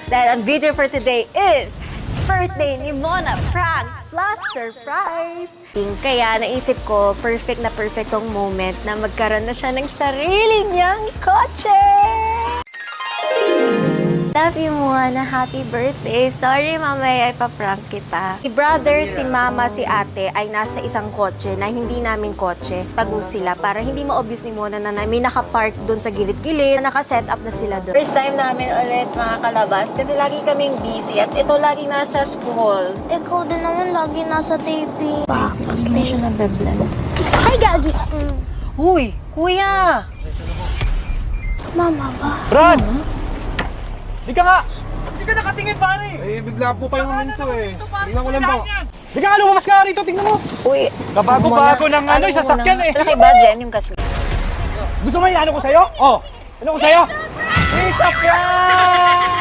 Dahil ang video for today is birthday ni Mona prank plus surprise. Kaya naisip ko, perfect na perfect tong moment na magkaroon na siya ng sarili niyang kotse. Love you, Mona. Happy birthday. Sorry, mamaya ipaprank kita. Si brother, si mama, si ate ay nasa isang kotse na hindi namin kotse. Tago sila para hindi ma-obvious ni Mona na may nakapark doon sa gilid-gilid. Naka-set up na sila doon. First time namin ulit makakalabas kasi lagi kaming busy at ito laging nasa school. Ikaw din naman lagi nasa TV. Tapos na siya nabe-blend. Ay, gagi! Uy, kuya! Mama ba? Brad! Di ka nga! Di ka nakatingin, pare! Eh, bigla po kayong huminto eh. Tingnan ko lang po. Di ka nga, lumabas ka rito, tingnan mo! Uy, Kabago-bago ng ano, sasakyan eh! Malaki ba, Jem, yung gas? Gusto mo yung ano ko sa'yo? Oh! Ano ko sa'yo? It's a prank!